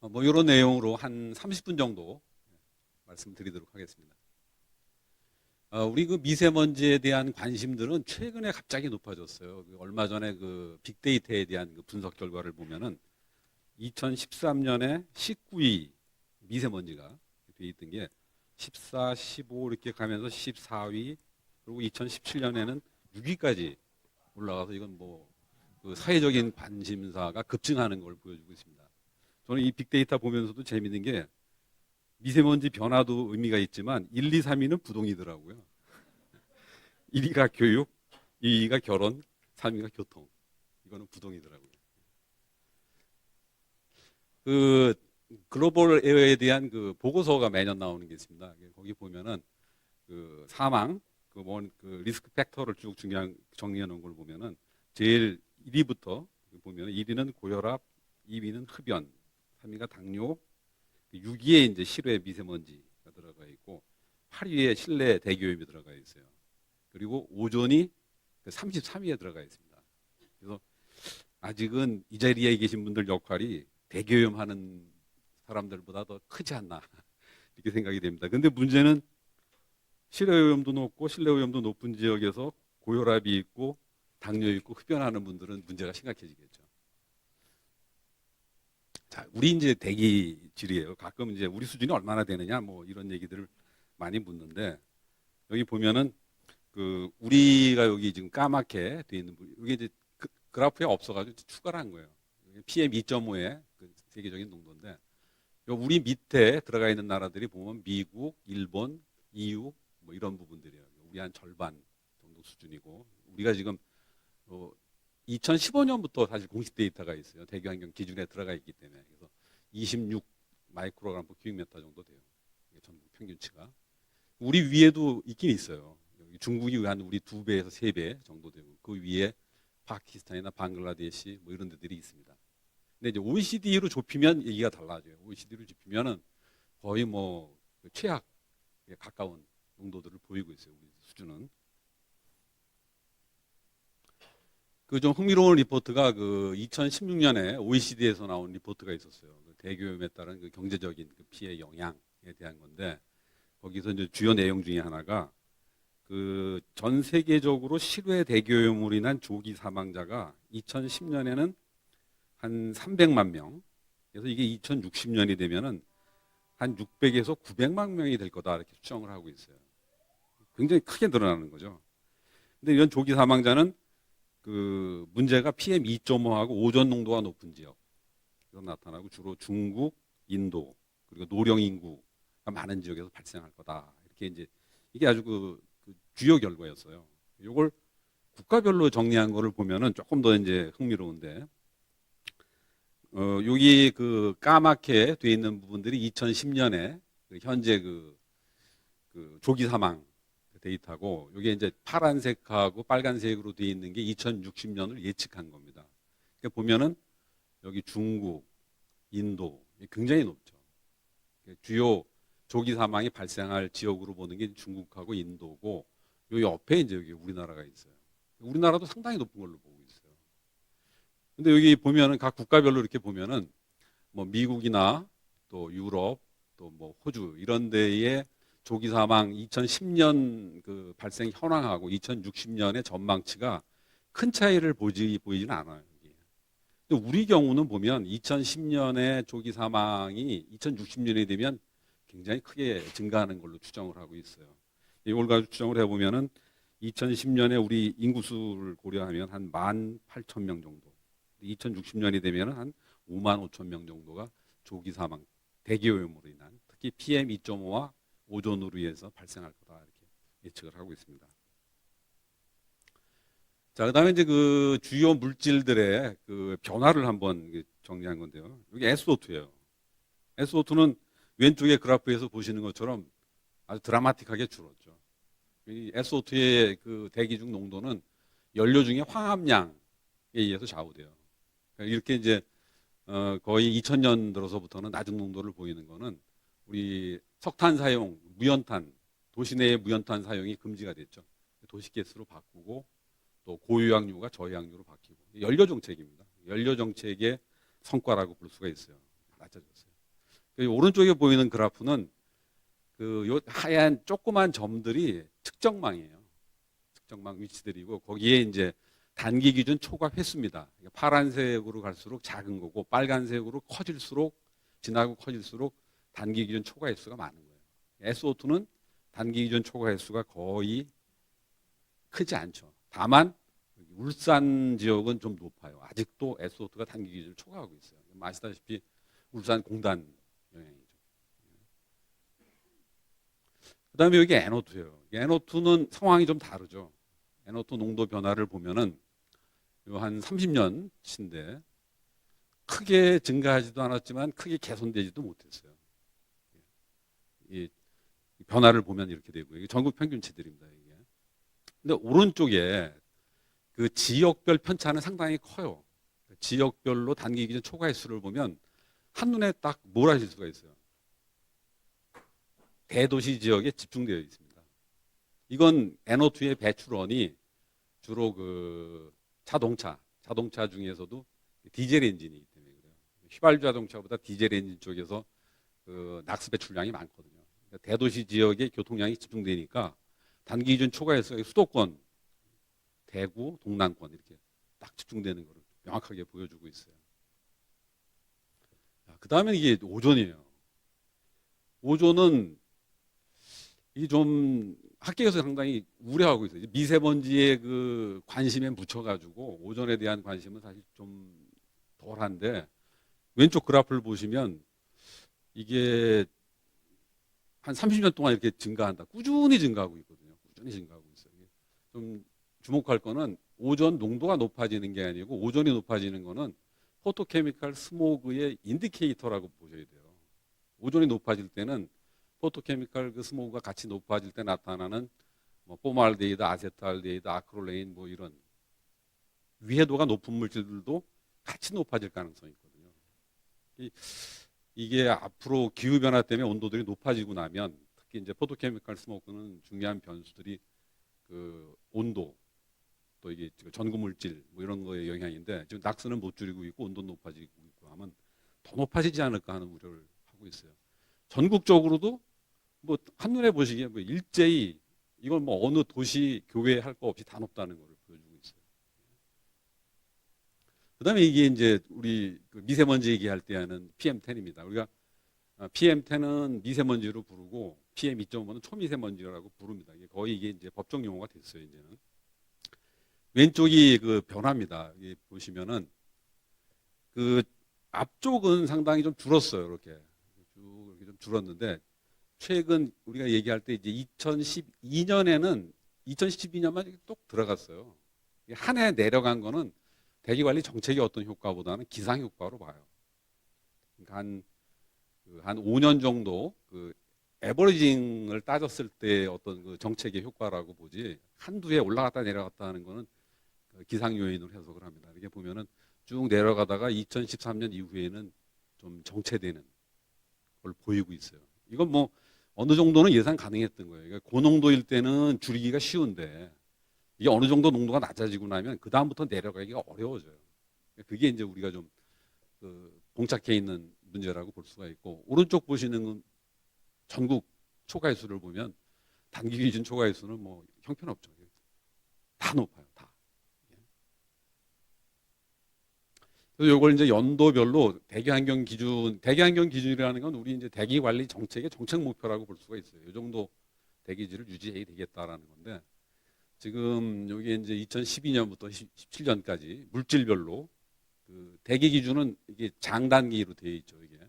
뭐 이런 내용으로 한 30분 정도 말씀드리도록 하겠습니다. 우리 그 미세먼지에 대한 관심들은 최근에 갑자기 높아졌어요. 얼마 전에 그 빅데이터에 대한 그 분석 결과를 보면은 2013년에 19위 미세먼지가 돼 있던 게 14, 15 이렇게 가면서 14위, 그리고 2017년에는 6위까지 올라가서 이건 뭐 그 사회적인 관심사가 급증하는 걸 보여주고 있습니다. 저는 이 빅데이터 보면서도 재밌는 게 미세먼지 변화도 의미가 있지만 1, 2, 3위는 부동이더라고요. 1위가 교육, 2위가 결혼, 3위가 교통. 이거는 부동이더라고요. 그 글로벌 에어에 대한 그 보고서가 매년 나오는 게 있습니다. 거기 보면은 그 사망, 그 리스크 팩터를 쭉 정리해 놓은 걸 보면은 제일 1위부터 보면 1위는 고혈압, 2위는 흡연, 3위가 당뇨, 6위에 이제 실외 미세먼지가 들어가 있고 8위에 실내 대기오염이 들어가 있어요. 그리고 오존이 33위에 들어가 있습니다. 그래서 아직은 이 자리에 계신 분들 역할이 대기오염 하는 사람들보다 더 크지 않나 이렇게 생각이 됩니다. 근데 문제는 실내오염도 높고 실내오염도 높은 지역에서 고혈압이 있고 당뇨 있고 흡연하는 분들은 문제가 심각해지겠죠. 자, 우리 이제 대기질이에요. 가끔 이제 우리 수준이 얼마나 되느냐 뭐 이런 얘기들을 많이 묻는데 여기 보면은 그 우리가 여기 지금 까맣게 돼 있는 부분 이게 이제 그래프에 없어가지고 추가를 한 거예요. PM 2.5의 그 세계적인 농도인데 우리 밑에 들어가 있는 나라들이 보면 미국, 일본, EU 뭐 이런 부분들이에요. 우리 한 절반 정도 수준이고 우리가 지금 2015년부터 사실 공식 데이터가 있어요. 대기환경 기준에 들어가 있기 때문에 그래서 26 마이크로그램 per 큐빅미터 정도 돼요. 전국 평균치가 우리 위에도 있긴 있어요. 중국이 한 우리 2배에서 3배 정도 되고 그 위에 파키스탄이나 방글라데시 뭐 이런 데들이 있습니다. 근데 이제 OECD로 좁히면 얘기가 달라져요. OECD로 좁히면은 거의 뭐 최악에 가까운 농도들을 보이고 있어요. 우리 수준은. 그 좀 흥미로운 리포트가 그 2016년에 OECD에서 나온 리포트가 있었어요. 그 대기오염에 따른 그 경제적인 그 피해 영향에 대한 건데 거기서 이제 주요 내용 중에 하나가 그 전 세계적으로 실외 대기오염으로 인한 조기 사망자가 2010년에는 한 300만 명. 그래서 이게 2060년이 되면은 한 600에서 900만 명이 될 거다 이렇게 추정을 하고 있어요. 굉장히 크게 늘어나는 거죠. 근데 이런 조기 사망자는 그 문제가 PM 2.5하고 오존 농도가 높은 지역에서 나타나고 주로 중국, 인도 그리고 노령 인구가 많은 지역에서 발생할 거다. 이렇게 이제 이게 아주 그 주요 결과였어요. 이걸 국가별로 정리한 거를 보면은 조금 더 이제 흥미로운데 여기 그 까맣게 돼 있는 부분들이 2010년에 그 현재 그 조기 사망 데이터고 이게 이제 파란색하고 빨간색으로 돼 있는 게 2060년을 예측한 겁니다. 그러니까 보면은 여기 중국, 인도 굉장히 높죠. 주요 조기 사망이 발생할 지역으로 보는 게 중국하고 인도고 요 옆에 이제 여기 우리나라가 있어요. 우리나라도 상당히 높은 걸로 보고 있어요. 근데 여기 보면은 각 국가별로 이렇게 보면은 뭐 미국이나 또 유럽 또 뭐 호주 이런 데에 조기 사망 2010년 그 발생 현황하고 2060년의 전망치가 큰 차이를 보이지는 않아요. 근데 우리 경우는 보면 2010년에 조기 사망이 2060년이 되면 굉장히 크게 증가하는 걸로 추정을 하고 있어요. 이걸 가지고 추정을 해보면은 2010년에 우리 인구수를 고려하면 한 18,000명 정도. 2060년이 되면 한 55,000명 정도가 조기 사망, 대기오염으로 인한 특히 PM 2.5와 오존으로 인해서 발생할 거다 이렇게 예측을 하고 있습니다. 자, 그다음에 이제 그 주요 물질들의 그 변화를 한번 정리한 건데요. 여기 SO2예요. SO2는 왼쪽의 그래프에서 보시는 것처럼 아주 드라마틱하게 줄었죠. 이 SO2의 그 대기 중 농도는 연료 중에 황합량에 의해서 좌우돼요. 그러니까 이렇게 이제 거의 2000년 들어서부터는 낮은 농도를 보이는 거는 우리 석탄 사용, 무연탄, 도시 내의 무연탄 사용이 금지가 됐죠. 도시가스로 바꾸고 또 고유황유가 저유황유로 바뀌고 연료 정책입니다. 연료 정책의 성과라고 볼 수가 있어요. 낮아졌어요. 오른쪽에 보이는 그래프는 그 요 하얀 조그만 점들이 측정망이에요. 측정망 위치들이고 거기에 이제 단기 기준 초과 횟수입니다. 파란색으로 갈수록 작은 거고 빨간색으로 커질수록 진하고 커질수록 단기 기준 초과 횟수가 많은 거예요. SO2는 단기 기준 초과 횟수가 거의 크지 않죠. 다만 울산 지역은 좀 높아요. 아직도 SO2가 단기 기준을 초과하고 있어요. 아시다시피 울산 공단 영향이죠. 그다음에 여기 NO2예요. NO2는 상황이 좀 다르죠. NO2 농도 변화를 보면은 한 30년치인데 크게 증가하지도 않았지만 크게 개선되지도 못했어요. 이 변화를 보면 이렇게 되고요. 이게 전국 평균치들입니다. 이게. 근데 오른쪽에 그 지역별 편차는 상당히 커요. 지역별로 단기 기준 초과 횟수를 보면 한눈에 딱 몰아질 수가 있어요. 대도시 지역에 집중되어 있습니다. 이건 NO2의 배출원이 주로 그 자동차 중에서도 디젤 엔진이기 때문에 그래요. 휘발유 자동차보다 디젤 엔진 쪽에서 그 낙스 배출량이 많거든요. 그러니까 대도시 지역에 교통량이 집중되니까 단기 기준 초과 횟수가 수도권, 대구, 동남권 이렇게 딱 집중되는 것을 명확하게 보여주고 있어요. 그 다음에 이게 오존이에요. 오존은 이 좀 학계에서 상당히 우려하고 있어요. 미세먼지의 그 관심에 묻혀가지고 오존에 대한 관심은 사실 좀 덜한데 왼쪽 그래프를 보시면 이게 한 30년 동안 이렇게 증가한다. 꾸준히 증가하고 있거든요. 꾸준히 증가하고 있어요. 좀 주목할 거는 오존 농도가 높아지는 게 아니고 오존이 높아지는 거는 포토케미칼 스모그의 인디케이터라고 보셔야 돼요. 오존이 높아질 때는 포토케미칼 그 스모그가 같이 높아질 때 나타나는 뭐 포말데히드, 아세트알데히드, 아크릴레인 뭐 이런 위해도가 높은 물질들도 같이 높아질 가능성이 있거든요. 이게 앞으로 기후 변화 때문에 온도들이 높아지고 나면 특히 이제 포토케미칼 스모그는 중요한 변수들이 그 온도 또 이게 전구 물질 뭐 이런 거의 영향인데 지금 낙스는 못 줄이고 있고 온도 높아지고 있고 하면 더 높아지지 않을까 하는 우려를 하고 있어요. 전국적으로도 뭐 한눈에 보시기에 뭐 일제히 이건 뭐 어느 도시 교회 할 거 없이 다 높다는 걸 보여주고 있어요. 그다음에 이게 이제 우리 그 미세먼지 얘기할 때 하는 PM10입니다. 우리가 PM10은 미세먼지로 부르고 PM2.5는 초미세먼지라고 부릅니다. 이게 거의 이게 이제 법정 용어가 됐어요. 이제는 왼쪽이 그 변화입니다. 여기 보시면은 그 앞쪽은 상당히 좀 줄었어요. 이렇게 쭉 이렇게 좀 줄었는데 최근 우리가 얘기할 때 이제 2012년에는 2012년만 뚝 들어갔어요. 한 해 내려간 거는 대기관리 정책의 어떤 효과보다는 기상 효과로 봐요. 그러니까 한 5년 정도 그 에버리징을 따졌을 때 어떤 그 정책의 효과라고 보지 한두 해 올라갔다 내려갔다 하는 거는 그 기상 요인으로 해석을 합니다. 이렇게 보면은 쭉 내려가다가 2013년 이후에는 좀 정체되는 걸 보이고 있어요. 이건 뭐 어느 정도는 예상 가능했던 거예요. 그러니까 고농도일 때는 줄이기가 쉬운데 이게 어느 정도 농도가 낮아지고 나면 그 다음부터 내려가기가 어려워져요. 그게 이제 우리가 좀 그 봉착해 있는 문제라고 볼 수가 있고 오른쪽 보시는 전국 초과해수를 보면 단기 기준 초과해수는 뭐 형편없죠. 다 높아요. 다. 그래서 이걸 이제 연도별로 대기환경 기준이라는 건 우리 이제 대기 관리 정책의 정책 목표라고 볼 수가 있어요. 이 정도 대기질을 유지해야 되겠다라는 건데 지금 여기 이제 2012년부터 17년까지 물질별로 그 대기 기준은 이게 장단기로 되어 있죠. 이게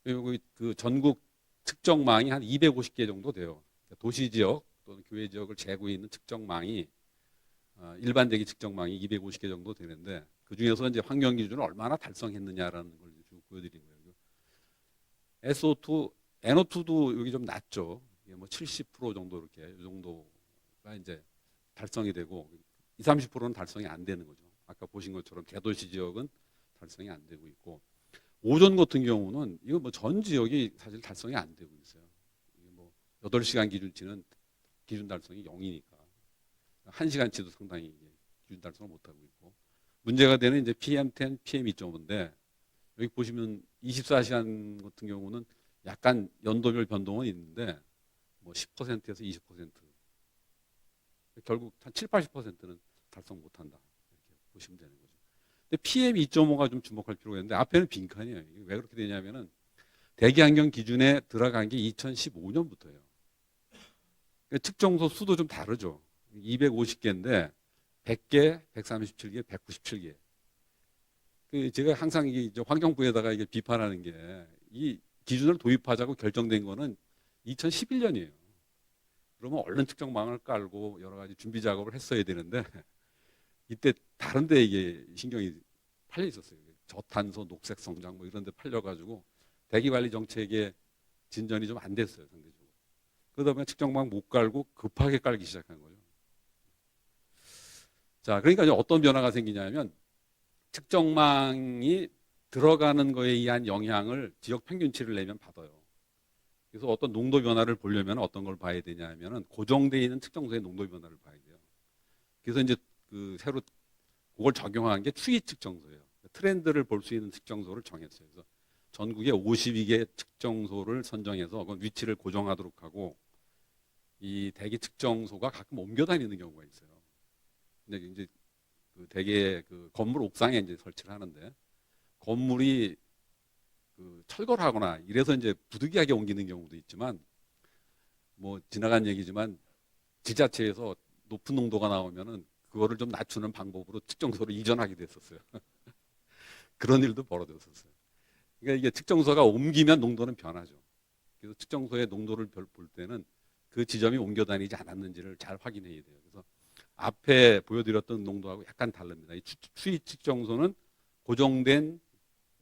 그리고 그 전국 측정망이 한 250개 정도 돼요. 도시 지역 또는 교외 지역을 재고 있는 측정망이 일반 대기 측정망이 250개 정도 되는데 그 중에서 이제 환경 기준을 얼마나 달성했느냐라는 걸 쭉 보여드린 거예요. SO2, NO2도 여기 좀 낮죠. 이게 뭐 70% 정도 이렇게 이 정도가 이제 달성이 되고 20, 30%는 달성이 안 되는 거죠. 아까 보신 것처럼 대도시 지역은 달성이 안 되고 있고 오존 같은 경우는 이거 뭐 전 지역이 사실 달성이 안 되고 있어요. 이게 뭐 8시간 기준치는 기준 달성이 0이니까 1시간치도 상당히 기준 달성을 못 하고 있고 문제가 되는 이제 PM10, PM2.5인데 여기 보시면 24시간 같은 경우는 약간 연도별 변동은 있는데 뭐 10%에서 20% 결국 한 7, 80%는 달성 못한다. 이렇게 보시면 되는 거죠. 근데 PM 2.5가 좀 주목할 필요가 있는데 앞에는 빈칸이에요. 이게 왜 그렇게 되냐면은 대기환경 기준에 들어간 게 2015년부터예요. 측정소 수도 좀 다르죠. 250개인데 100개, 137개, 197개. 제가 항상 환경부에다가 이게 비판하는 게 이 기준을 도입하자고 결정된 거는 2011년이에요. 그러면 얼른 측정망을 깔고 여러 가지 준비 작업을 했어야 되는데 이때 다른 데 이게 신경이 팔려 있었어요. 저탄소, 녹색 성장 뭐 이런 데 팔려가지고 대기관리 정책에 진전이 좀 안 됐어요, 상대적으로. 그러다 보면 측정망 못 깔고 급하게 깔기 시작한 거죠. 자, 그러니까 이제 어떤 변화가 생기냐면 측정망이 들어가는 거에 의한 영향을 지역 평균치를 내면 받아요. 그래서 어떤 농도 변화를 보려면 어떤 걸 봐야 되냐 하면은 고정되어 있는 측정소의 농도 변화를 봐야 돼요. 그래서 이제 새로 그걸 적용한 게 추이 측정소예요. 트렌드를 볼 수 있는 측정소를 정했어요. 그래서 전국에 52개 측정소를 선정해서 그건 위치를 고정하도록 하고 이 대기 측정소가 가끔 옮겨 다니는 경우가 있어요. 근데 이제 대개 건물 옥상에 이제 설치를 하는데 건물이 철거를 하거나 이래서 이제 부득이하게 옮기는 경우도 있지만 뭐 지나간 얘기지만 지자체에서 높은 농도가 나오면은 그거를 좀 낮추는 방법으로 측정소를 이전하기도 했었어요. 그런 일도 벌어졌었어요. 그러니까 이게 측정소가 옮기면 농도는 변하죠. 그래서 측정소의 농도를 볼 때는 그 지점이 옮겨 다니지 않았는지를 잘 확인해야 돼요. 그래서 앞에 보여드렸던 농도하고 약간 다릅니다. 이 추이 측정소는 고정된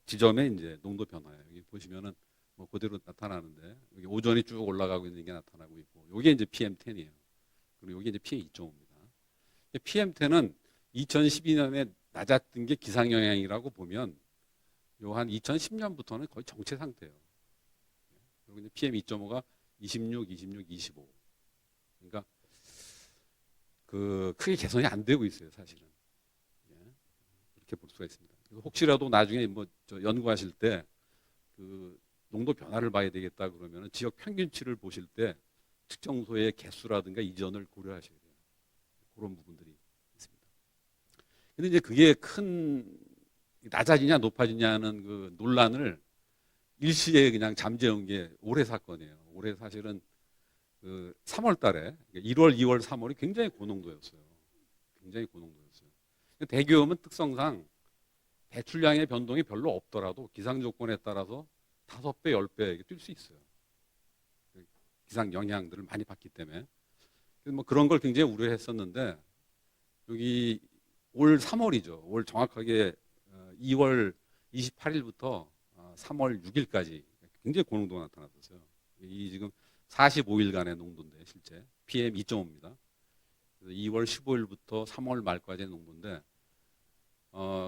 지점의 이제 농도 변화예요. 여기 보시면은 뭐 그대로 나타나는데 여기 오존이 쭉 올라가고 있는 게 나타나고 있고 이게 이제 PM10이에요. 그리고 여기 이제 PM2.5입니다. PM10은 2012년에 낮았던 게 기상 영향이라고 보면 요 한 2010년부터는 거의 정체 상태예요. 그리고 이제 PM2.5가 26, 26, 25. 그러니까 크게 개선이 안 되고 있어요, 사실은. 그렇게 볼 수가 있습니다. 그래서 혹시라도 나중에 뭐 연구하실 때 농도 변화를 봐야 되겠다 그러면 지역 평균치를 보실 때 측정소의 개수라든가 이전을 고려하셔야 돼요. 그런 부분들이 있습니다. 근데 이제 그게 낮아지냐 높아지냐는 그 논란을 일시에 그냥 잠재운 게 올해 사건이에요. 올해 사실은 3월 달에 1월, 2월, 3월이 굉장히 고농도였어요. 굉장히 고농도였어요. 대기오염은 특성상 배출량의 변동이 별로 없더라도 기상 조건에 따라서 5배, 10배 뛸 수 있어요. 기상 영향들을 많이 받기 때문에. 뭐 그런 걸 굉장히 우려했었는데 여기 올 3월이죠. 올 정확하게 2월 28일부터 3월 6일까지 굉장히 고농도가 나타났었어요. 이 지금 45일간의 농도인데 실제 PM 2.5입니다. 2월 15일부터 3월 말까지의 농도인데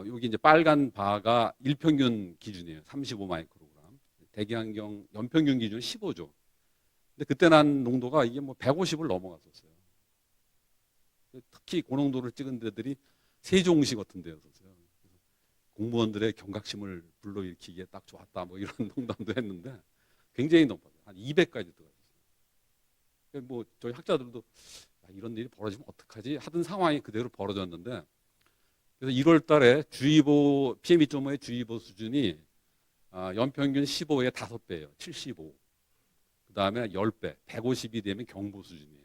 여기 이제 빨간 바가 일평균 기준이에요. 35 마이크로그램. 대기환경 연평균 기준은 15죠. 근데 그때 난 농도가 이게 뭐 150을 넘어갔었어요. 특히 고농도를 찍은 데들이 세종시 같은 데였었어요. 공무원들의 경각심을 불러일으키기에 딱 좋았다 뭐 이런 농담도 했는데 굉장히 높아요. 한 200까지 들어갔어요. 뭐 저희 학자들도 이런 일이 벌어지면 어떡하지 하던 상황이 그대로 벌어졌는데 그래서 1월 달에 주의보 PM2.5의 주의보 수준이 연평균 15의 5배예요. 75. 그 다음에 10배, 150이 되면 경보 수준이에요.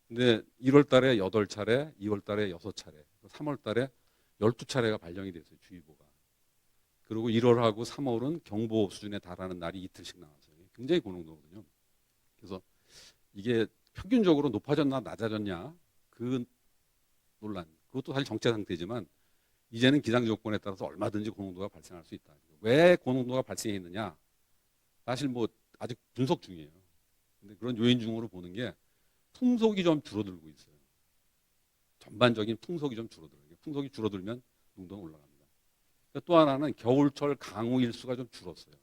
근데 1월 달에 8차례, 2월 달에 6차례, 3월 달에 12차례가 발령이 됐어요. 주의보가. 그리고 1월하고 3월은 경보 수준에 달하는 날이 이틀씩 나왔어요. 굉장히 고농도거든요. 그래서 이게 평균적으로 높아졌나 낮아졌냐 그 논란. 그것도 사실 정체 상태지만 이제는 기상 조건에 따라서 얼마든지 고농도가 발생할 수 있다. 왜 고농도가 발생했느냐? 사실 뭐 아직 분석 중이에요. 근데 그런 요인 중으로 보는 게 풍속이 좀 줄어들고 있어요. 전반적인 풍속이 좀 줄어들어요. 풍속이 줄어들면 농도는 올라갑니다. 또 하나는 겨울철 강우 일수가 좀 줄었어요.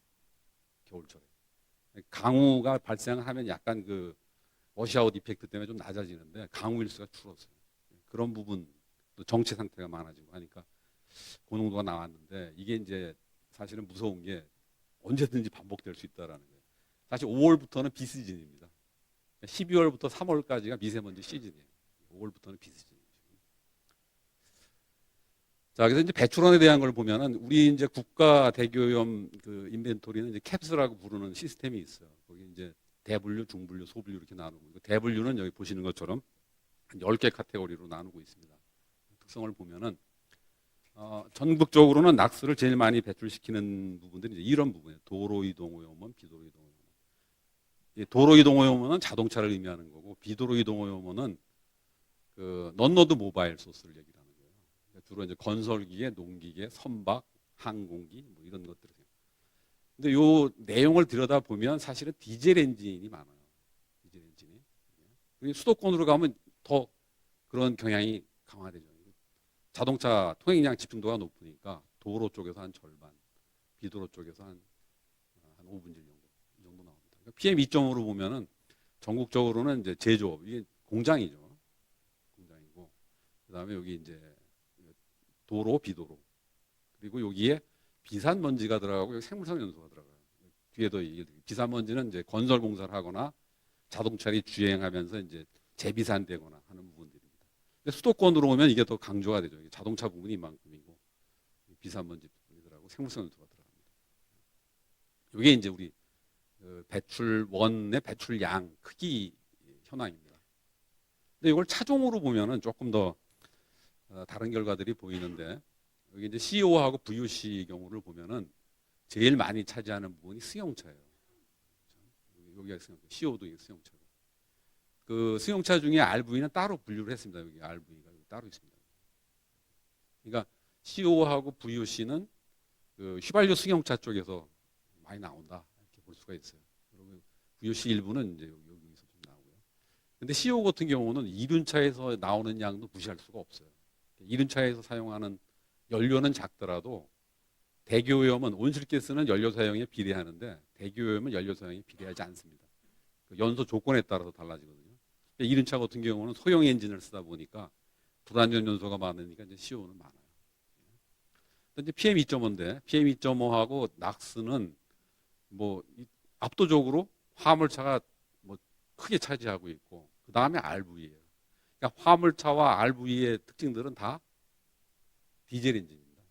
겨울철에. 강우가 발생하면 약간 워시아웃 이펙트 때문에 좀 낮아지는데 강우 일수가 줄었어요. 그런 부분 또 정체 상태가 많아지고 하니까 고농도가 나왔는데 이게 이제 사실은 무서운 게 언제든지 반복될 수 있다라는 거예요. 사실 5월부터는 비시즌입니다. 12월부터 3월까지가 미세먼지 시즌이에요. 5월부터는 비시즌이죠. 자, 그래서 이제 배출원에 대한 걸 보면은 우리 이제 국가 대기오염 그 인벤토리는 이제 캡스라고 부르는 시스템이 있어요. 거기 이제 대분류, 중분류, 소분류 이렇게 나누고, 대분류는 여기 보시는 것처럼 한 10개 카테고리로 나누고 있습니다. 특성을 보면은 전국적으로는 낙스를 제일 많이 배출시키는 부분들이 이제 이런 부분이에요. 도로 이동 오염원, 비도로 이동 오염원. 도로 이동 오염원은 자동차를 의미하는 거고, 비도로 이동 오염원은 그 넌로드 모바일 소스를 얘기하는 거예요. 그러니까 주로 이제 건설기계, 농기계, 선박, 항공기 뭐 이런 것들이에요. 근데 요 내용을 들여다 보면 사실은 디젤 엔진이 많아요. 디젤 엔진이. 그리고 수도권으로 가면 더 그런 경향이 강화되죠. 자동차 통행량 집중도가 높으니까 도로 쪽에서 한 절반, 비도로 쪽에서 한 5분의 1 정도, 이 정도 나옵니다. 그러니까 PM 2.5로 보면은 전국적으로는 이제 제조업, 이게 공장이죠. 공장이고, 그 다음에 여기 이제 도로, 비도로. 그리고 여기에 비산먼지가 들어가고 여기 생물성 연소가 들어가요. 뒤에도 비산먼지는 이제 건설 공사를 하거나 자동차를 주행하면서 이제 재비산되거나 하는 부분들입니다. 근데 수도권으로 오면 이게 더 강조가 되죠. 자동차 부분이 이만큼이고 비산먼지 부분이 들어가고 생물성 연소가 들어갑니다. 이게 이제 우리 배출원의 배출량 크기 현황입니다. 근데 이걸 차종으로 보면은 조금 더 다른 결과들이 보이는데, 여기 이제 CO하고 VOC 경우를 보면은 제일 많이 차지하는 부분이 수용차예요. 여기가 수용차, CO도 수용차고. 그 수용차 중에 RV는 따로 분류를 했습니다. 여기 RV가 따로 있습니다. 그러니까 CO하고 VOC는 그 휘발유 승용차 쪽에서 많이 나온다 이렇게 볼 수가 있어요. 그리고 VOC 일부는 이제 여기서 좀 나오고요. 근데 CO 같은 경우는 이륜차에서 나오는 양도 무시할 수가 없어요. 이륜차에서 사용하는 연료는 작더라도 대기오염은 온실가스는 연료 사용에 비례하는데 대기오염은 연료 사용에 비례하지 않습니다. 그 연소 조건에 따라서 달라지거든요. 이륜차 같은 경우는 소형 엔진을 쓰다 보니까 불안전 요소가 많으니까 이제 CO는 많아요. 이제 PM 2.5인데 PM 2.5하고 낙스는 뭐 압도적으로 화물차가 뭐 크게 차지하고 있고, 그 다음에 RV예요. 그러니까 화물차와 RV의 특징들은 다 디젤 엔진입니다.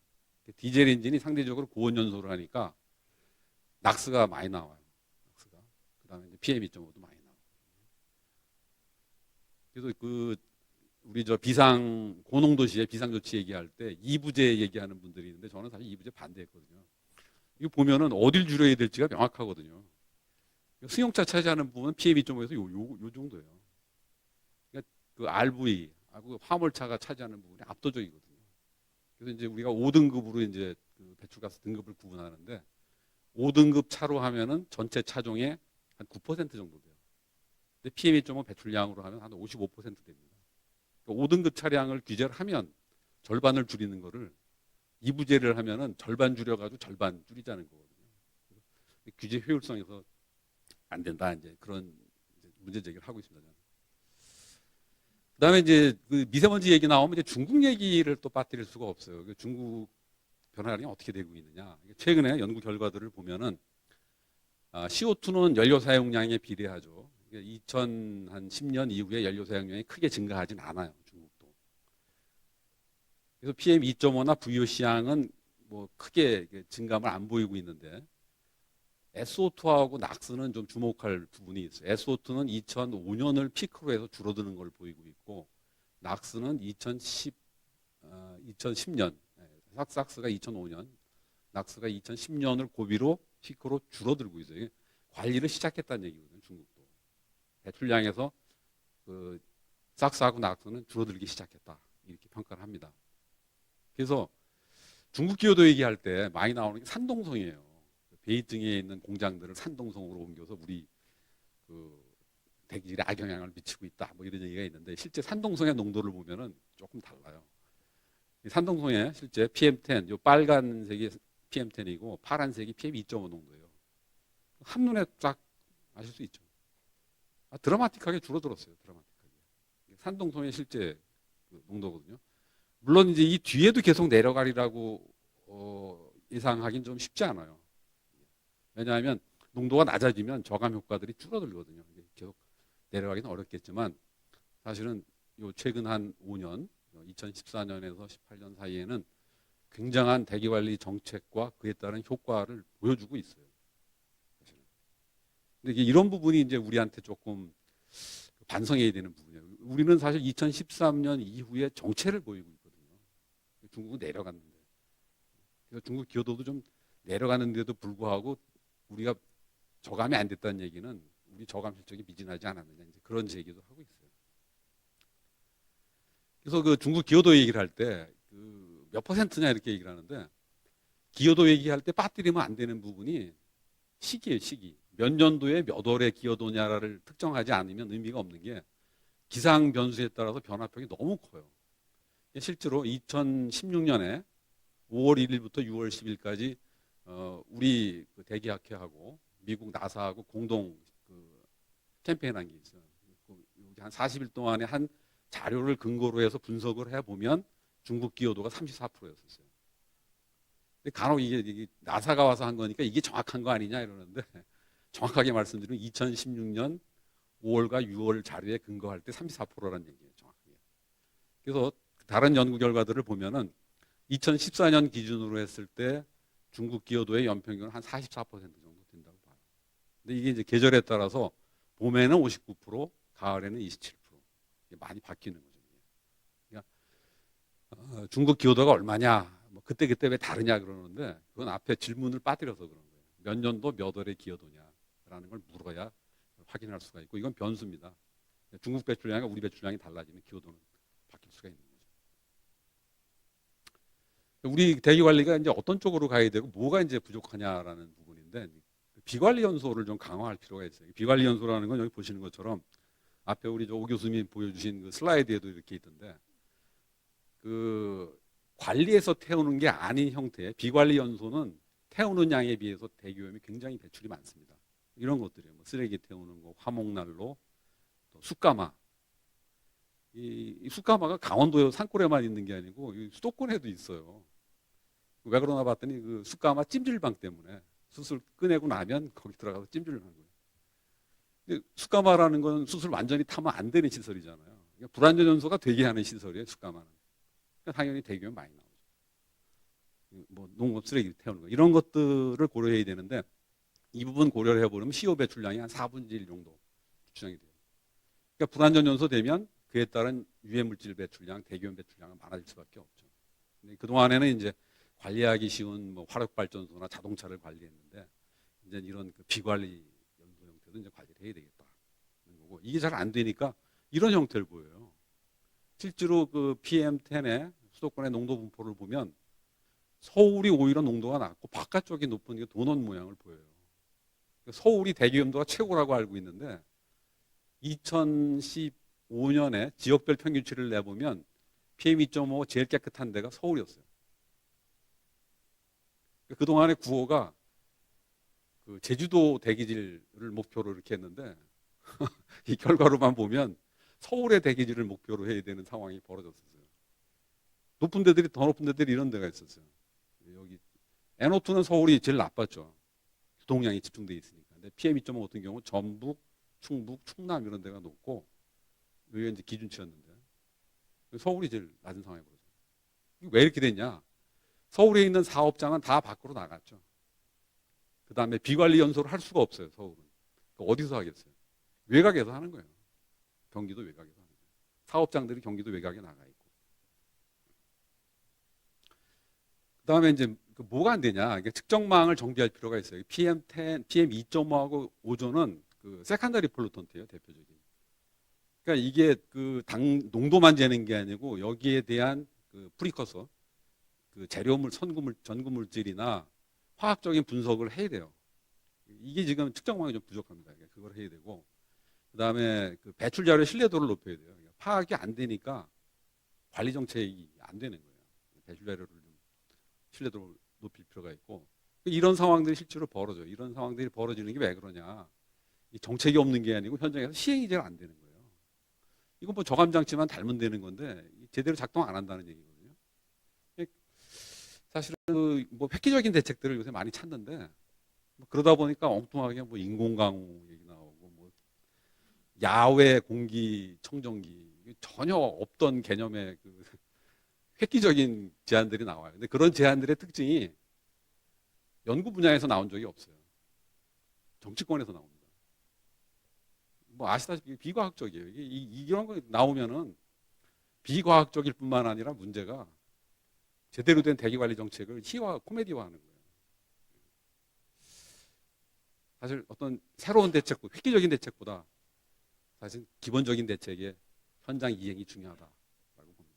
디젤 엔진이 상대적으로 고온 연소를 하니까 낙스가 많이 나와요. 낙스가. 그 다음에 이제 PM 2.5도 많이 나와요. 그래서 그 우리 저 비상 고농도시의 비상조치 얘기할 때 이부제 얘기하는 분들이 있는데 저는 사실 이부제 반대했거든요. 이거 보면은 어딜 줄여야 될지가 명확하거든요. 승용차 차지하는 부분은 PM 2.5에서 요 정도예요. 그러니까 그 RV하고 화물차가 차지하는 부분이 압도적이거든요. 그래서 이제 우리가 5등급으로 이제 그 배출가스 등급을 구분하는데 5등급 차로 하면은 전체 차종의 한 9% 정도 돼요. 근데 PM 2.5 배출량으로 하면 한 55% 됩니다. 그러니까 5등급 차량을 규제를 하면 절반을 줄이는 거를 이부제를 하면은 절반 줄여가지고 절반 줄이자는 거거든요. 규제 효율성에서 안 된다, 이제 그런 문제 제기를 하고 있습니다. 그다음에 이제 그 미세먼지 얘기 나오면 이제 중국 얘기를 또 빠뜨릴 수가 없어요. 중국 변화량이 어떻게 되고 있느냐. 최근에 연구 결과들을 보면은 CO2는 연료 사용량에 비례하죠. 2010년 이후에 연료 사용량이 크게 증가하진 않아요, 중국도. 그래서 PM 2.5나 VOC 양은 뭐 크게 증감을 안 보이고 있는데, SO2하고 낙스는 좀 주목할 부분이 있어요. SO2는 2005년을 피크로 해서 줄어드는 걸 보이고 있고, 낙스는 2010년, 삭스가 2005년, 낙스가 2010년을 고비로 피크로 줄어들고 있어요. 관리를 시작했다는 얘기거든요, 중국도. 배출량에서 그 삭스하고 낙스는 줄어들기 시작했다, 이렇게 평가를 합니다. 그래서 중국 기여도 얘기할 때 많이 나오는 게 산동성이에요. 베이징에 있는 공장들을 산동성으로 옮겨서 우리 그 대기질에 악영향을 미치고 있다, 뭐 이런 얘기가 있는데, 실제 산동성의 농도를 보면은 조금 달라요. 산동성의 실제 PM10, 요 빨간색이 PM10이고 파란색이 PM2.5 농도예요. 한눈에 딱 아실 수 있죠. 드라마틱하게 줄어들었어요. 드라마틱하게. 산동성의 실제 그 농도거든요. 물론 이제 이 뒤에도 계속 내려가리라고 예상하기는 좀 쉽지 않아요. 왜냐하면 농도가 낮아지면 저감 효과들이 줄어들거든요. 계속 내려가기는 어렵겠지만 사실은 요 최근 한 5년, 2014년에서 18년 사이에는 굉장한 대기관리 정책과 그에 따른 효과를 보여주고 있어요. 사실은. 근데 이런 부분이 이제 우리한테 조금 반성해야 되는 부분이에요. 우리는 사실 2013년 이후에 정체를 보이고 있거든요. 중국은 내려갔는데. 그래서 중국 기여도도 좀 내려가는데도 불구하고 우리가 저감이 안 됐다는 얘기는 우리 저감 실적이 미진하지 않았느냐 이제 그런 제기도 하고 있어요. 그래서 그 중국 기여도 얘기를 할 때 그 몇 퍼센트냐 이렇게 얘기를 하는데 기여도 얘기할 때 빠뜨리면 안 되는 부분이 시기예요, 시기. 몇 년도에 몇 월에 기여도냐를 특정하지 않으면 의미가 없는 게 기상 변수에 따라서 변화폭이 너무 커요. 실제로 2016년에 5월 1일부터 6월 10일까지 우리 그 대기학회하고 미국 나사하고 공동 그 캠페인한 게 있어요. 한 40일 동안에 한 자료를 근거로 해서 분석을 해보면 중국 기여도가 34%였었어요. 근데 간혹 이게 나사가 와서 한 거니까 이게 정확한 거 아니냐 이러는데 정확하게 말씀드리면 2016년 5월과 6월 자료에 근거할 때 34%라는 얘기예요. 정확하게. 그래서 다른 연구 결과들을 보면은 2014년 기준으로 했을 때 중국 기여도의 연평균은 한 44% 정도 된다고 봐요. 근데 이게 이제 계절에 따라서 봄에는 59%, 가을에는 27%. 이게 많이 바뀌는 거죠. 그러니까 중국 기여도가 얼마냐, 뭐 그때 왜 다르냐 그러는데 그건 앞에 질문을 빠뜨려서 그런 거예요. 몇 년도 몇 월의 기여도냐라는 걸 물어야 확인할 수가 있고 이건 변수입니다. 중국 배출량과 우리 배출량이 달라지면 기여도는 바뀔 수가 있는 거죠. 우리 대기 관리가 이제 어떤 쪽으로 가야 되고 뭐가 이제 부족하냐라는 부분인데 비관리 연소를 좀 강화할 필요가 있어요. 비관리 연소라는 건 여기 보시는 것처럼 앞에 우리 오 교수님이 보여주신 그 슬라이드에도 이렇게 있던데 그 관리해서 태우는 게 아닌 형태의 비관리 연소는 태우는 양에 비해서 대기오염이 굉장히 배출이 많습니다. 이런 것들이에요. 뭐 쓰레기 태우는 거, 화목난로, 또 숯가마. 이 숯가마가 강원도 산골에만 있는 게 아니고 수도권에도 있어요. 왜 그러나 봤더니 그 숯가마 찜질방 때문에 숯을 꺼내고 나면 거기 들어가서 찜질을 하는 거예요. 근데 숯가마라는 건 숯을 완전히 타면 안 되는 시설이잖아요. 그러니까 불완전 연소가 되게 하는 시설이에요, 숯가마는. 그러니까 당연히 대기오염 많이 나오죠. 뭐 농업 쓰레기 태우는 거 이런 것들을 고려해야 되는데 이 부분 고려를 해보면 CO 배출량이 한 4분의 1 정도 추정이 돼요. 그러니까 불완전 연소 되면 그에 따른 유해 물질 배출량, 대기오염 배출량은 많아질 수밖에 없죠. 근데 그 동안에는 이제 관리하기 쉬운 뭐 화력 발전소나 자동차를 관리했는데 이제 이런 그 비관리 연소 형태도 이제 관리를 해야 되겠다. 거고 이게 잘 안 되니까 이런 형태를 보여요. 실제로 그 PM10의 수도권의 농도 분포를 보면 서울이 오히려 농도가 낮고 바깥쪽이 높은 게 도넛 모양을 보여요. 서울이 대기염도가 최고라고 알고 있는데 2015년에 지역별 평균치를 내보면 PM2.5 제일 깨끗한 데가 서울이었어요. 그동안에 구호가 그 제주도 대기질을 목표로 이렇게 했는데 이 결과로만 보면 서울의 대기질을 목표로 해야 되는 상황이 벌어졌었어요. 높은 데들이 더 높은 데들이 이런 데가 있었어요. 여기 NO2는 서울이 제일 나빴죠. 동량이 집중돼 있으니까. 근데 PM2.5 같은 경우 전북, 충북, 충남 이런 데가 높고 여기가 이제 기준치였는데 서울이 제일 낮은 상황이 벌어져요. 왜 이렇게 됐냐? 서울에 있는 사업장은 다 밖으로 나갔죠. 그 다음에 비관리 연소를 할 수가 없어요. 서울은. 어디서 하겠어요? 외곽에서 하는 거예요. 경기도 외곽에서 하는 거예요. 사업장들이 경기도 외곽에 나가 있고. 그 다음에 이제 뭐가 안 되냐? 이게 측정망을 정비할 필요가 있어요. PM10, PM2.5하고 오존은 그 세컨더리 폴루턴트예요, 대표적인. 그러니까 이게 그 당 농도만 재는 게 아니고 여기에 대한 그 프리커서, 그 재료물, 선구물, 전구물질이나 화학적인 분석을 해야 돼요. 이게 지금 측정망이 좀 부족합니다. 그걸 해야 되고, 그 다음에 그 배출 자료 신뢰도를 높여야 돼요. 파악이 안 되니까 관리 정책이 안 되는 거예요. 배출 자료를 좀 신뢰도를 높일 필요가 있고, 이런 상황들이 실제로 벌어져요. 이런 상황들이 벌어지는 게 왜 그러냐? 이 정책이 없는 게 아니고 현장에서 시행이 잘 안 되는 거예요. 이건 뭐 저감 장치만 달면 되는 건데 제대로 작동 안 한다는 얘기거든요. 사실은 뭐 획기적인 대책들을 요새 많이 찾는데 뭐 그러다 보니까 엉뚱하게 뭐 인공강우 얘기 나오고 뭐 야외 공기 청정기 전혀 없던 개념의 그 획기적인 제안들이 나와요. 근데 그런 제안들의 특징이 연구 분야에서 나온 적이 없어요. 정치권에서 나옵니다. 뭐 아시다시피 비과학적이에요. 이런 거 나오면은 비과학적일 뿐만 아니라 문제가 제대로 된 대기관리 정책을 희화, 코미디화하는 거예요. 사실 어떤 새로운 대책, 획기적인 대책보다 사실 기본적인 대책의 현장 이행이 중요하다라고 봅니다.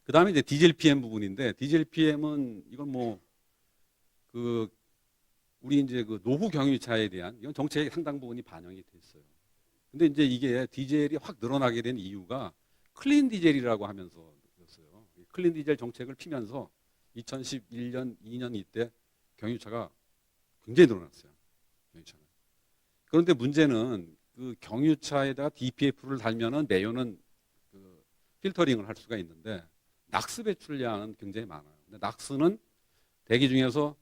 그 다음에 이제 디젤 PM 부분인데, 디젤 PM은 이건 뭐, 그, 우리 이제 그 노후 경유차에 대한 이건 정책의 상당 부분이 반영이 됐어요. 근데 이제 이게 디젤이 확 늘어나게 된 이유가 클린 디젤이라고 하면서였어요. 클린 디젤 정책을 피면서 2011년, 2년 이때 경유차가 굉장히 늘어났어요. 경유차는. 그런데 문제는 그 경유차에다가 DPF를 달면은 내연은 그 필터링을 할 수가 있는데 낙스 배출량은 굉장히 많아요. 근데 낙스는 대기 중에서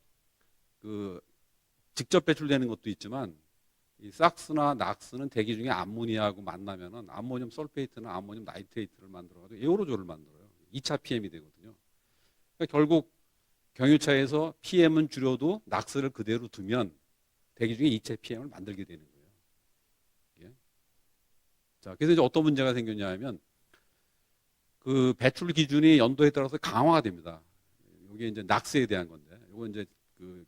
그 직접 배출되는 것도 있지만 이 삭스나 낙스는 대기 중에 암모니아하고 만나면은 암모늄 설페이트나 암모늄 나이트레이트를 만들어가지고 에어로졸을 만들어요. 2차 PM이 되거든요. 그러니까 결국 경유차에서 PM은 줄여도 낙스를 그대로 두면 대기 중에 2차 PM을 만들게 되는 거예요. 예. 자, 그래서 이제 어떤 문제가 생겼냐면 그 배출 기준이 연도에 따라서 강화가 됩니다. 이게 이제 낙스에 대한 건데, 이거 이제 그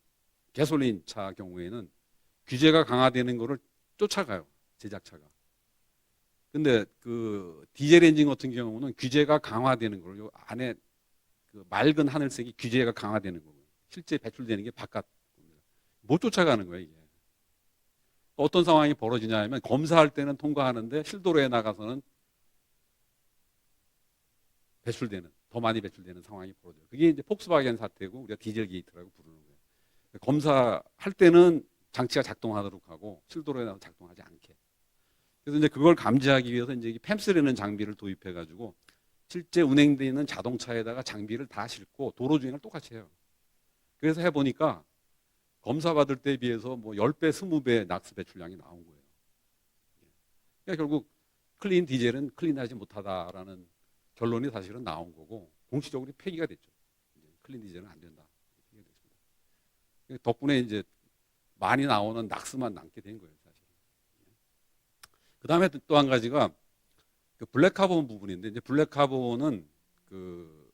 가솔린 차 경우에는 규제가 강화되는 거를 쫓아가요. 제작차가. 근데 그 디젤 엔진 같은 경우는 규제가 강화되는 걸, 요 안에 그 맑은 하늘색이 규제가 강화되는 거고요. 실제 배출되는 게 바깥. 못 쫓아가는 거예요, 이게. 어떤 상황이 벌어지냐면 검사할 때는 통과하는데 실도로에 나가서는 배출되는, 더 많이 배출되는 상황이 벌어져요. 그게 이제 폭스바겐 사태고 우리가 디젤 게이트라고 부르는 거예요. 검사할 때는 장치가 작동하도록 하고 실도로에 나가서 작동하지 않게. 그래서 이제 그걸 감지하기 위해서 이제 팸스라는 장비를 도입해가지고 실제 운행되어 있는 자동차에다가 장비를 다 싣고 도로 주행을 똑같이 해요. 그래서 해보니까 검사 받을 때에 비해서 뭐 10배, 20배 낙스 배출량이 나온 거예요. 그러니까 결국 클린 디젤은 클린하지 못하다라는 결론이 사실은 나온 거고 공식적으로 폐기가 됐죠. 클린 디젤은 안 된다. 덕분에 이제 많이 나오는 낙스만 남게 된 거예요, 사실. 그 다음에 또 한 가지가 그 블랙카본 부분인데, 이제 블랙카본은 그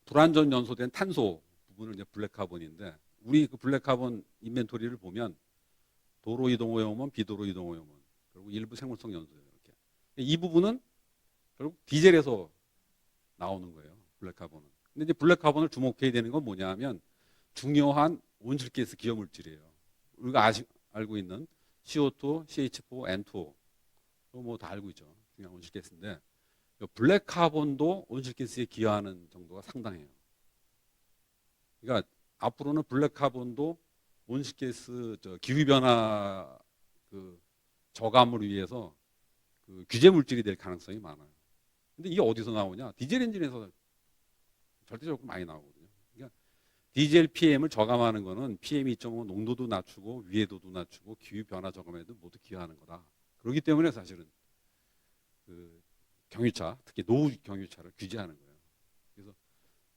불완전 연소된 탄소 부분을 이제 블랙카본인데, 우리 그 블랙카본 인벤토리를 보면 도로 이동 오염원, 비도로 이동 오염원, 그리고 일부 생물성 연소예요. 이렇게. 이 부분은 결국 디젤에서 나오는 거예요, 블랙카본은. 근데 이제 블랙카본을 주목해야 되는 건 뭐냐면 중요한 온실가스 기여 물질이에요. 우리가 알고 있는 CO2, CH4, N2O 뭐 다 알고 있죠. 중요한 온실가스인데 블랙카본도 온실가스에 기여하는 정도가 상당해요. 그러니까 앞으로는 블랙카본도 온실가스 기후 변화 그 저감을 위해서 그 규제 물질이 될 가능성이 많아요. 근데 이게 어디서 나오냐? 디젤 엔진에서 절대적으로 많이 나오거든요. 그러니까 디젤 PM을 저감하는 거는 PM 2.5 농도도 낮추고 위해도도 낮추고 기후 변화 저감에도 모두 기여하는 거다. 그렇기 때문에 사실은 그 경유차, 특히 노후 경유차를 규제하는 거예요. 그래서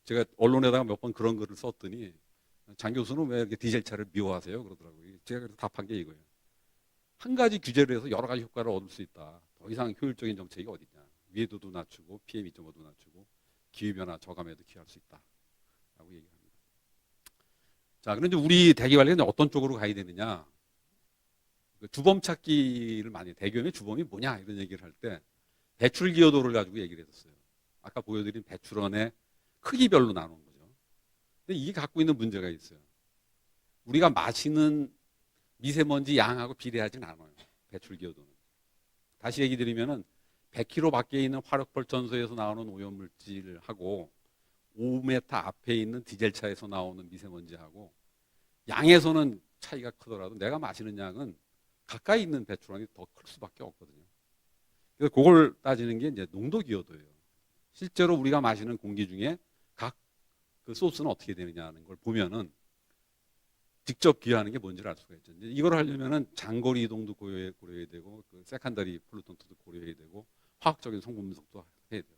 제가 언론에다가 몇 번 그런 글을 썼더니 장 교수는 왜 이렇게 디젤차를 미워하세요? 그러더라고요. 제가 그래서 답한 게 이거예요. 한 가지 규제를 해서 여러 가지 효과를 얻을 수 있다. 더 이상 효율적인 정책이 어디냐. 위해도도 낮추고 PM 2.5도 낮추고 기후변화 저감에도 기여할 수 있다. 라고 얘기합니다. 자, 그런데 우리 대기관리는 어떤 쪽으로 가야 되느냐. 주범 찾기를 많이 해요. 대기업의 주범이 뭐냐 이런 얘기를 할 때 배출 기여도를 가지고 얘기를 했었어요. 아까 보여드린 배출원의 크기별로 나누는 거죠. 근데 이게 갖고 있는 문제가 있어요. 우리가 마시는 미세먼지 양하고 비례하진 않아요. 배출 기여도는. 다시 얘기 드리면은 100km 밖에 있는 화력발전소에서 나오는 오염물질하고 5m 앞에 있는 디젤차에서 나오는 미세먼지하고 양에서는 차이가 크더라도 내가 마시는 양은 가까이 있는 배출원이 더 클 수밖에 없거든요. 그래서 그걸 따지는 게 이제 농도 기여도예요. 실제로 우리가 마시는 공기 중에 각 그 소스는 어떻게 되느냐는 걸 보면은 직접 기여하는 게 뭔지를 알 수가 있죠. 이제 이걸 하려면은 장거리 이동도 고려해야 되고, 그 세컨더리 플루턴트도 고려해야 되고, 화학적인 성분 분석도 해야 돼요.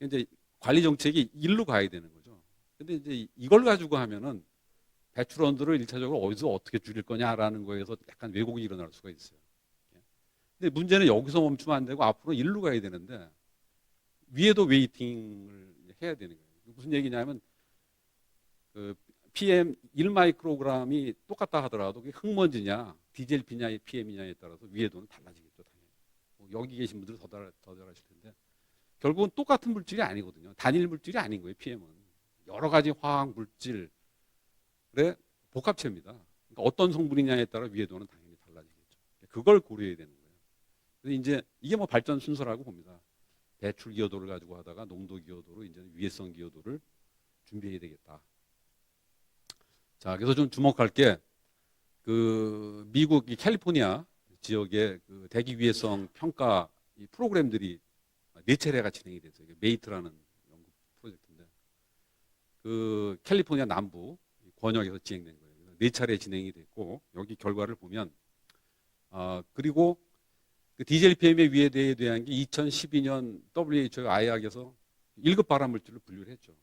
이제 관리 정책이 일로 가야 되는 거죠. 근데 이제 이걸 가지고 하면은 배출원들을 일차적으로 어디서 어떻게 줄일 거냐라는 거에서 약간 왜곡이 일어날 수가 있어요. 근데 문제는 여기서 멈추면 안 되고 앞으로 일로 가야 되는데 위에도 웨이팅을 해야 되는 거예요. 무슨 얘기냐면 그 PM 1마이크로그램이 똑같다 하더라도 그게 흙먼지냐 디젤피냐 PM이냐에 따라서 위에도는 달라지겠죠. 당연히. 여기 계신 분들은 더 잘 아실 텐데 결국은 똑같은 물질이 아니거든요. 단일 물질이 아닌 거예요. PM은 여러 가지 화학 물질의 복합체입니다. 그러니까 어떤 성분이냐에 따라 위에도는 당연히 달라지겠죠. 그걸 고려해야 되는 거예요. 그래서 이제 이게 뭐 발전 순서라고 봅니다. 배출 기여도를 가지고 하다가 농도 기여도로 이제는 위해성 기여도를 준비해야 되겠다. 자, 그래서 좀 주목할 게 그 미국 이 캘리포니아 지역의 그 대기 위해성 평가 이 프로그램들이 네 차례가 진행이 됐어요. 이게 메이트라는 연구 프로젝트인데 그 캘리포니아 남부 권역에서 진행된 거예요. 네 차례 진행이 됐고 여기 결과를 보면 그리고 그 디젤 PM의 위해대에 대한 게 2012년 WHO 아이약에서 1급 발암 물질로 분류를 했죠.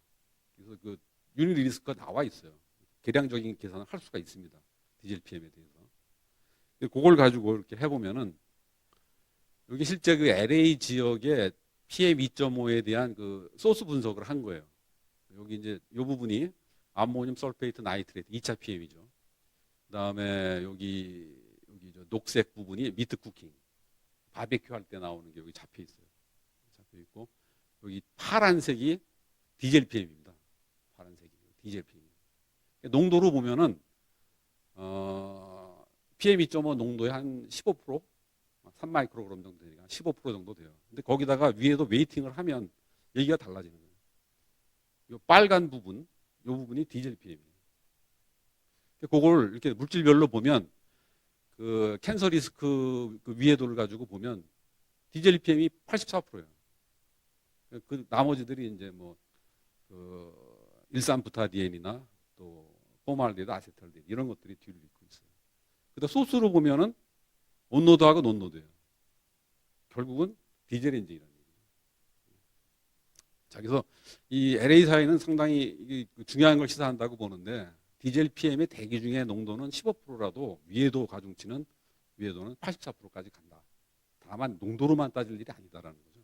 그래서 그 유닛 리스크가 나와 있어요. 계량적인 계산을 할 수가 있습니다. 디젤 PM에 대해서. 그걸 가지고 이렇게 해보면은 여기 실제 그 LA 지역의 PM 2.5에 대한 그 소스 분석을 한 거예요. 여기 이제 이 부분이 암모늄 설페이트 나이트레이트 2차 PM이죠. 그다음에 여기 저 녹색 부분이 미트 쿠킹 바베큐 할 때 나오는 게 여기 잡혀 있어요. 잡혀 있고 여기 파란색이 디젤 PM입니다. 파란색이 디젤 PM. 농도로 보면은 PM 2.5 농도의 한 15%, 3마이크로그램 정도 되니까 15% 정도 돼요. 근데 거기다가 위에도 웨이팅을 하면 얘기가 달라지는 거예요. 이 빨간 부분, 이 부분이 디젤 PM이에요. 그걸 이렇게 물질별로 보면 그 캔서 리스크 그 위에도를 가지고 보면 디젤 PM이 84%예요. 그 나머지들이 이제 뭐그 일산부타디엔이나 또 포말데히드, 아세탈데히드 이런 것들이 뒤를 잇고 있어요. 그다음 소스로 보면은 온노드하고 논노드예요. 결국은 디젤 엔진이라는 얘기죠. 자, 그래서 이 LA 사회는 상당히 중요한 걸 시사한다고 보는데 디젤 PM의 대기 중에 농도는 15%라도 위에도 가중치는 위에도는 84%까지 간다. 다만 농도로만 따질 일이 아니다라는 거죠.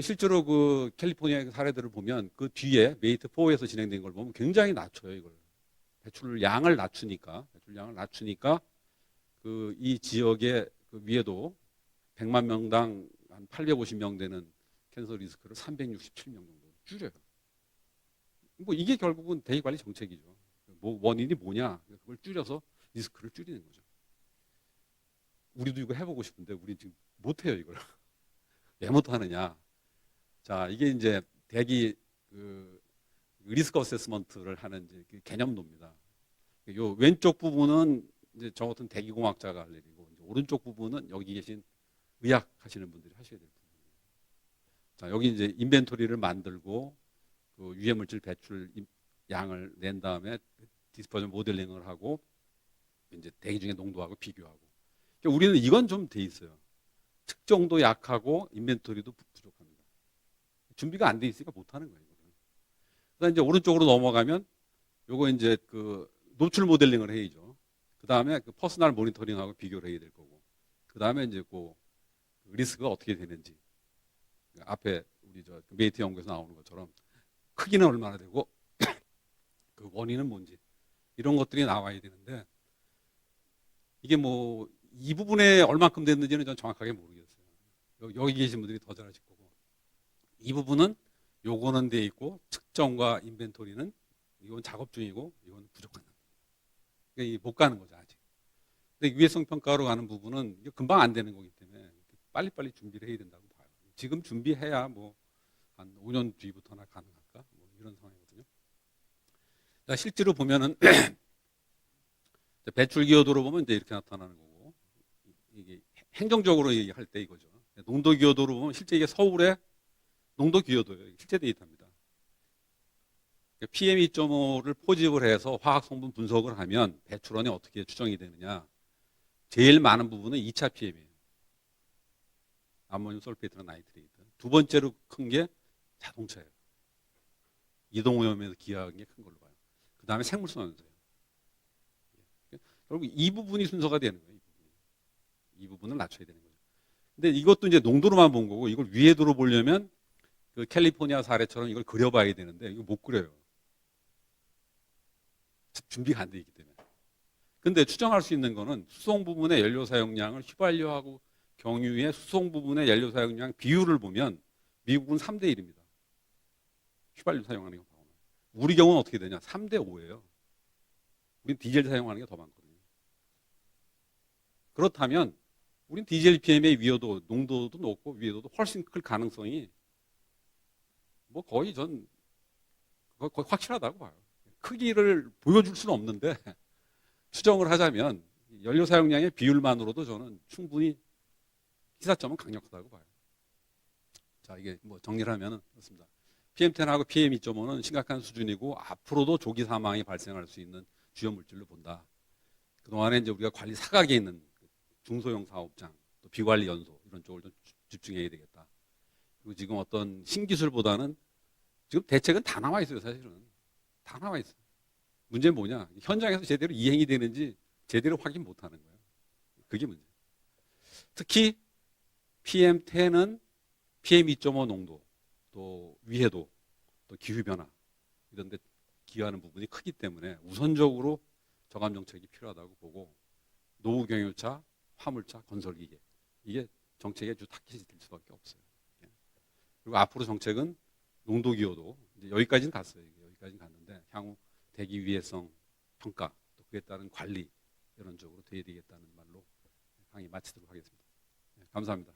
실제로 그 캘리포니아 사례들을 보면 그 뒤에 메이트 4에서 진행된 걸 보면 굉장히 낮춰요. 이걸 배출량을 낮추니까 그 이 지역의 그 위에도 100만 명당 한 850명 되는 캔서 리스크를 367명 정도 줄여요. 뭐 이게 결국은 대기 관리 정책이죠. 뭐 원인이 뭐냐? 그걸 줄여서 리스크를 줄이는 거죠. 우리도 이거 해보고 싶은데 우리 지금 못해요 이걸. 왜 못하느냐? 자, 이게 이제 대기 그 리스크 어세스먼트를 하는 이제 그 개념도입니다. 요 왼쪽 부분은 이제 저 같은 대기공학자가 할 일이고 이제 오른쪽 부분은 여기 계신 의학 하시는 분들이 하셔야 될 부분이에요. 자, 여기 이제 인벤토리를 만들고 그 유해 물질 배출 양을 낸 다음에 디스퍼전 모델링을 하고 이제 대기 중에 농도하고 비교하고. 그러니까 우리는 이건 좀 돼 있어요. 측정도 약하고 인벤토리도 부족합니다. 준비가 안 돼 있으니까 못 하는 거예요. 그다음 이제 오른쪽으로 넘어가면 요거 이제 그 노출 모델링을 해야죠. 그다음에 그 퍼스널 모니터링하고 비교를 해야 될 거고. 그다음에 이제 그 리스크가 어떻게 되는지. 앞에 우리 저 메이트 연구에서 나오는 것처럼 크기는 얼마나 되고 그 원인은 뭔지 이런 것들이 나와야 되는데 이게 뭐 이 부분에 얼마큼 됐는지는 전 정확하게 모르겠어요. 여기 계신 분들이 더 잘 아실 거고 이 부분은 요거는 돼 있고 측정과 인벤토리는 이건 작업 중이고 이건 부족한 상태. 그러니까 못 가는 거죠 아직. 근데 유해성 평가로 가는 부분은 이게 금방 안 되는 거기 때문에 빨리빨리 준비를 해야 된다고 봐요. 지금 준비해야 뭐 한 5년 뒤부터나 가능할까? 뭐 이런 상황이거든요. 실제로 보면은 배출 기여도로 보면 이제 이렇게 나타나는 거고 이게 행정적으로 얘기할 때 이거죠. 농도 기여도로 보면 실제 이게 서울의 농도 기여도예요. 실제 데이터입니다. PM2.5를 포집을 해서 화학 성분 분석을 하면 배출원이 어떻게 추정이 되느냐? 제일 많은 부분은 2차 PM이에요. 아모늄 솔페이트나 나이트레이트. 두 번째로 큰 게 자동차예요. 이동오염에서 기여한 게 큰 걸로 봐요. 그 다음에 생물성 연소예요. 결국 이 부분이 순서가 되는 거예요. 이 부분을 낮춰야 되는 거죠. 근데 이것도 이제 농도로만 본 거고, 이걸 위해도로 보려면 그 캘리포니아 사례처럼 이걸 그려봐야 되는데 이거 못 그려요. 준비가 안 돼 있기 때문에. 근데 추정할 수 있는 거는 수송 부분의 연료 사용량을 휘발유하고 경유의 수송 부분의 연료 사용량 비율을 보면 미국은 3대 1입니다. 휘발유 사용하는 게 더 많아요. 우리 경우는 어떻게 되냐? 3대 5예요. 우린 디젤 사용하는 게 더 많거든요. 그렇다면 우린 디젤 PM의 위험도, 농도도 높고 위해도도 훨씬 클 가능성이 뭐 거의 거의 확실하다고 봐요. 크기를 보여줄 수는 없는데 추정을 하자면 연료 사용량의 비율만으로도 저는 충분히 시사점은 강력하다고 봐요. 자, 이게 뭐 정리를 하면 그렇습니다. PM10하고 PM2.5는 심각한 수준이고 앞으로도 조기 사망이 발생할 수 있는 주요 물질로 본다. 그동안에 이제 우리가 관리 사각에 있는 중소형 사업장, 또 비관리 연소 이런 쪽을 좀 집중해야 되겠다. 그리고 지금 어떤 신기술보다는 지금 대책은 다 나와 있어요, 사실은. 다 나와 있어요. 문제는 뭐냐? 현장에서 제대로 이행이 되는지 제대로 확인 못 하는 거예요. 그게 문제. 특히 PM10은 PM2.5 농도, 또 위해도, 또 기후변화 이런 데 기여하는 부분이 크기 때문에 우선적으로 저감 정책이 필요하다고 보고 노후 경유차, 화물차, 건설기계 이게 정책의 주 타깃이 될 수밖에 없어요. 그리고 앞으로 정책은 농도 기여도 이제 여기까지는 갔어요. 여기까지는 갔는데 향후 대기 위해성 평가 또 그에 따른 관리 이런 쪽으로 돼야 되겠다는 말로 강의 마치도록 하겠습니다. 감사합니다.